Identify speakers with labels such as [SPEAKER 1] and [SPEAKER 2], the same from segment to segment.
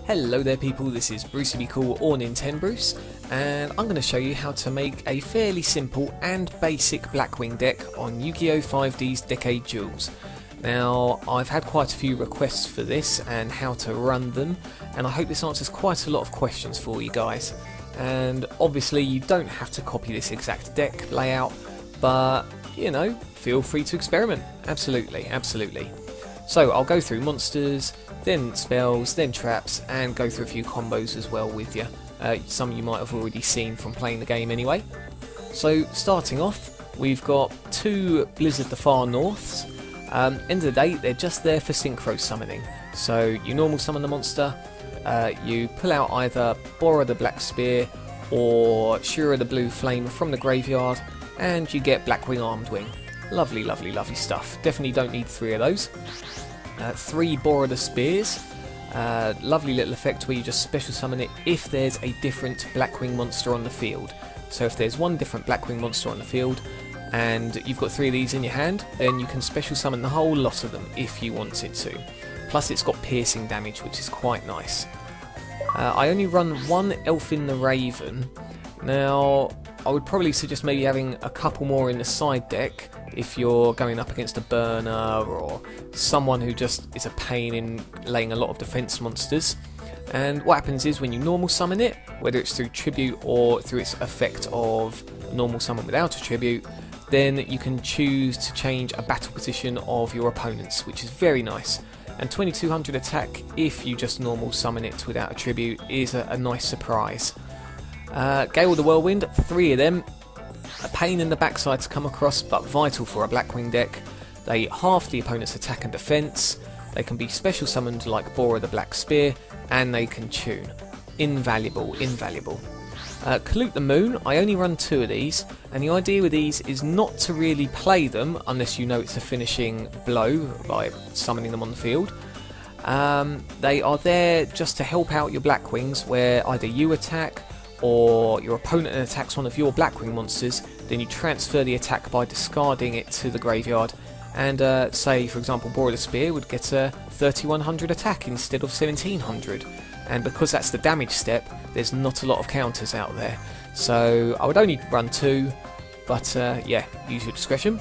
[SPEAKER 1] Hello there people, this is Brucey Be Cool or Nintenbruce, and I'm going to show you how to make a fairly simple and basic Blackwing deck on Yu-Gi-Oh! 5D's Decade Duels. Now, I've had quite a few requests for this and how to run them, and I hope this answers quite a lot of questions for you guys. And obviously you don't have to copy this exact deck layout, but you know, feel free to experiment. Absolutely, absolutely. So I'll go through monsters, then spells, then traps, and go through a few combos as well with you. Some you might have already seen from playing the game anyway. So starting off, we've got two Blizzard the Far Norths. End of the day, they're just there for synchro summoning. So you normal summon the monster, you pull out either Bora the Black Spear or Shura the Blue Flame from the graveyard, and you get Blackwing Armed Wing. Lovely, lovely, lovely stuff. Definitely don't need three of those. Three Bora the Spears. Lovely little effect where you just special summon it if there's a different Blackwing monster on the field. So if there's one different Blackwing monster on the field and you've got three of these in your hand, then you can special summon the whole lot of them if you wanted to. Plus it's got piercing damage, which is quite nice. I only run one Elphin the Raven. Now, I would probably suggest maybe having a couple more in the side deck if you're going up against a burner or someone who just is a pain in laying a lot of defense monsters. And what happens is when you normal summon it, whether it's through tribute or through its effect of normal summon without a tribute, then you can choose to change a battle position of your opponents, which is very nice. And 2200 attack if you just normal summon it without a tribute is a nice surprise. Gale the Whirlwind, three of them. A pain in the backside to come across, but vital for a Blackwing deck. They half the opponent's attack and defense, they can be special summoned like Bora the Black Spear, and they can tune. Invaluable, invaluable. Kalut the Moon, I only run two of these, and the idea with these is not to really play them unless you know it's a finishing blow by summoning them on the field. They are there just to help out your Blackwings where either you attack or your opponent attacks one of your Blackwing monsters, then you transfer the attack by discarding it to the graveyard, and say for example Bora the Spear would get a 3100 attack instead of 1700, and because that's the damage step, there's not a lot of counters out there, so I would only run two, but yeah, use your discretion.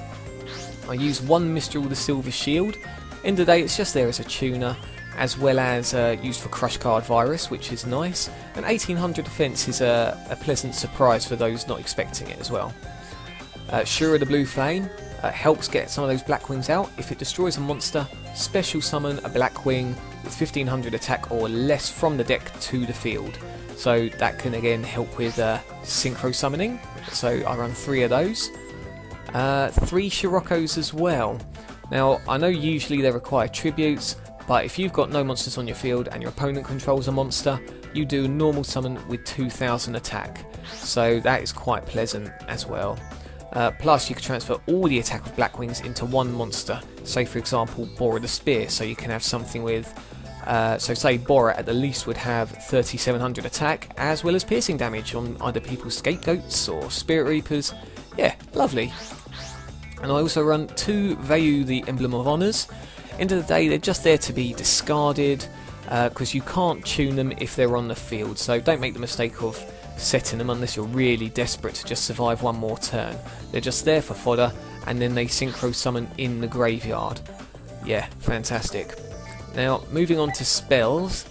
[SPEAKER 1] I use one Mistral the Silver Shield. End of the day, it's just there as a tuner, as well as used for Crush Card Virus, which is nice, and 1800 defense is a pleasant surprise for those not expecting it as well. Shura the Blue Flame helps get some of those Blackwings out. If it destroys a monster, special summon a Blackwing with 1500 attack or less from the deck to the field. So that can again help with synchro summoning, so I run three of those. Three Siroccos as well. Now I know usually they require tributes, but if you've got no monsters on your field and your opponent controls a monster, you do normal summon with 2000 attack, so that is quite pleasant as well. Plus you can transfer all the attack of Blackwings into one monster, say for example Bora the Spear, so you can have something with, so say Bora at the least would have 3700 attack as well as piercing damage on either people's scapegoats or spirit reapers. Yeah, lovely. And I also run two Vayu the Emblem of Honours. End of the day, they're just there to be discarded because you can't tune them if they're on the field, so don't make the mistake of setting them unless you're really desperate to just survive one more turn. They're just there for fodder, and then they synchro summon in the graveyard. Yeah, fantastic. Now moving on to spells,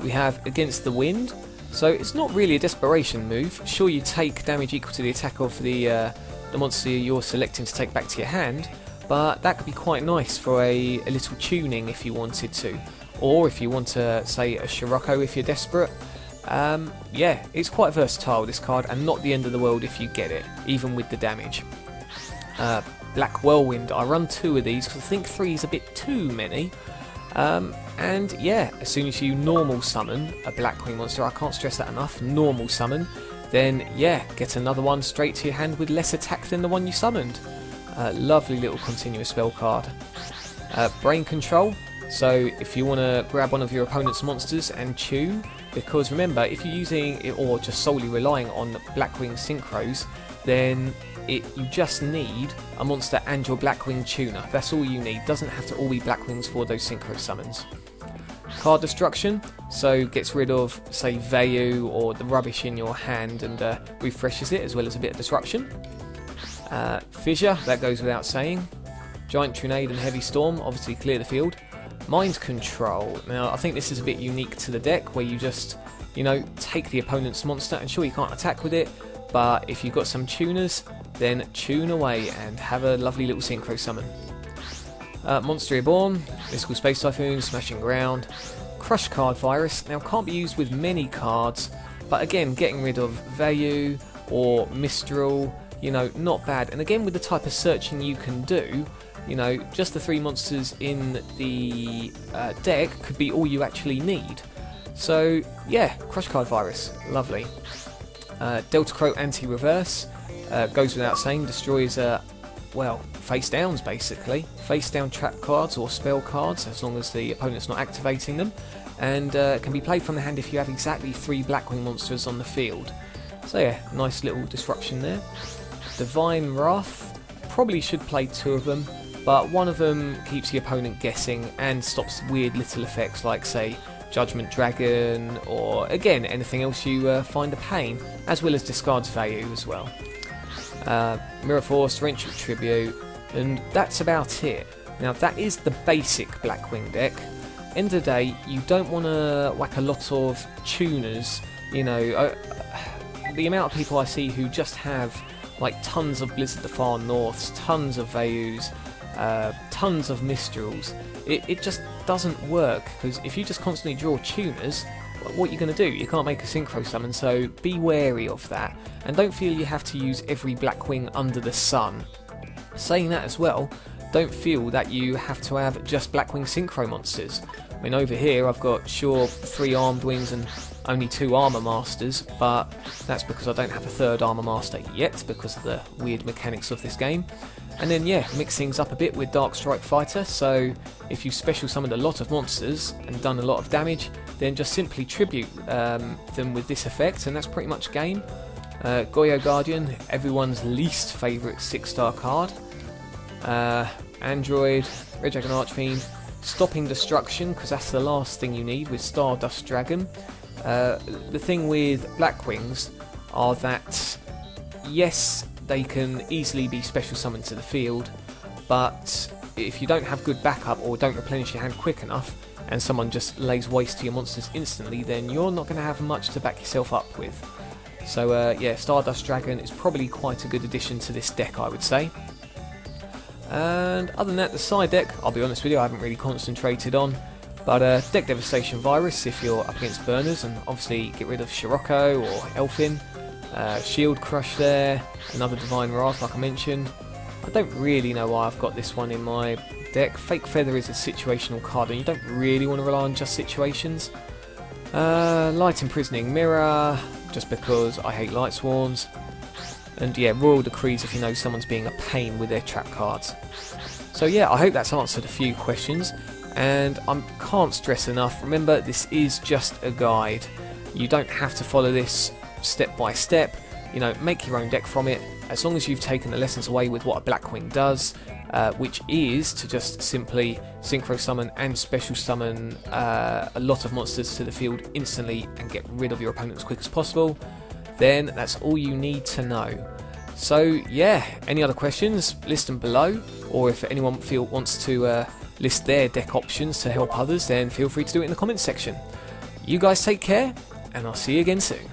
[SPEAKER 1] we have Against the Wind. So it's not really a desperation move. Sure, you take damage equal to the attack of the monster you're selecting to take back to your hand, but that could be quite nice for a little tuning if you wanted to, or if you want to say a Sirocco if you're desperate. Yeah, it's quite versatile, this card, and not the end of the world if you get it, even with the damage. Black Whirlwind, I run two of these because I think three is a bit too many. And yeah, as soon as you normal summon a Blackwing monster, I can't stress that enough, normal summon, then yeah, get another one straight to your hand with less attack than the one you summoned. Lovely little continuous spell card. Brain Control, so if you want to grab one of your opponent's monsters and tune, because remember, if you're using it or just solely relying on Blackwing synchros, then you just need a monster and your Blackwing tuner. That's all you need. Doesn't have to all be Blackwings for those synchro summons. card destruction, so gets rid of, say, Vayu or the rubbish in your hand and refreshes it, as well as a bit of disruption. Fissure, that goes without saying. Giant Trunade and Heavy Storm, obviously clear the field. Mind Control, now I think this is a bit unique to the deck, where you just, you know, take the opponent's monster, and sure, you can't attack with it, but if you've got some tuners, then tune away and have a lovely little synchro summon. Monster Reborn, Mystical Space Typhoon, Smashing Ground, Crush Card Virus, now can't be used with many cards, but again, getting rid of Vayu or Mistral, you know, not bad. And again, with the type of searching you can do, you know, just the 3 monsters in the deck could be all you actually need. So yeah, Crush Card Virus, lovely. Delta Crow Anti-Reverse, goes without saying, destroys, well, face downs basically. Face down trap cards or spell cards, as long as the opponent's not activating them. And can be played from the hand if you have exactly 3 Blackwing monsters on the field. So yeah, nice little disruption there. Divine Wrath, probably should play 2 of them, but one of them keeps the opponent guessing and stops weird little effects like, say, Judgment Dragon, or again, anything else you find a pain, as well as discards Vayu as well. Mirror Force, Torrential Tribute, and that's about it. Now that is the basic Blackwing deck. End of the day, you don't want to whack a lot of tuners, you know. The amount of people I see who just have like tons of Blizzard the Far Norths, tons of Vayus, tons of Mistrals, it just doesn't work, because if you just constantly draw tuners, what are you going to do? You can't make a synchro summon, so be wary of that, and don't feel you have to use every Blackwing under the sun. Saying that as well, don't feel that you have to have just Blackwing synchro monsters. I mean, over here I've got, sure, 3 armed wings and only 2 armor masters, but that's because I don't have a 3rd armor master yet, because of the weird mechanics of this game. And then yeah, mix things up a bit with Dark Strike Fighter, so if you special summoned a lot of monsters and done a lot of damage, then just simply tribute them with this effect, and that's pretty much game. Goyo Guardian, everyone's least favourite 6-star card. Android, Red Dragon Archfiend, stopping destruction, because that's the last thing you need with Stardust Dragon. The thing with Blackwings are that, yes, they can easily be special summoned to the field, but if you don't have good backup or don't replenish your hand quick enough, and someone just lays waste to your monsters instantly, then you're not going to have much to back yourself up with. So yeah, Stardust Dragon is probably quite a good addition to this deck, I would say. And other than that, the side deck, I'll be honest with you, I haven't really concentrated on. But Deck Devastation Virus if you're up against burners, and obviously get rid of Sirocco or Elphin. Shield Crush there, another Divine Wrath like I mentioned. I don't really know why I've got this one in my deck. Fake Feather is a situational card, and you don't really want to rely on just situations. Light Imprisoning Mirror, just because I hate Light Swarms. And yeah, Royal Decrees if you know someone's being a pain with their trap cards. So yeah, I hope that's answered a few questions, and I can't stress enough, remember, this is just a guide. You don't have to follow this step by step, you know, make your own deck from it, as long as you've taken the lessons away with what a Blackwing does, which is to just simply synchro summon and special summon a lot of monsters to the field instantly and get rid of your opponent as quick as possible. Then that's all you need to know. So yeah, any other questions, list them below, or if anyone wants to list their deck options to help others, then feel free to do it in the comments section. You guys take care, and I'll see you again soon.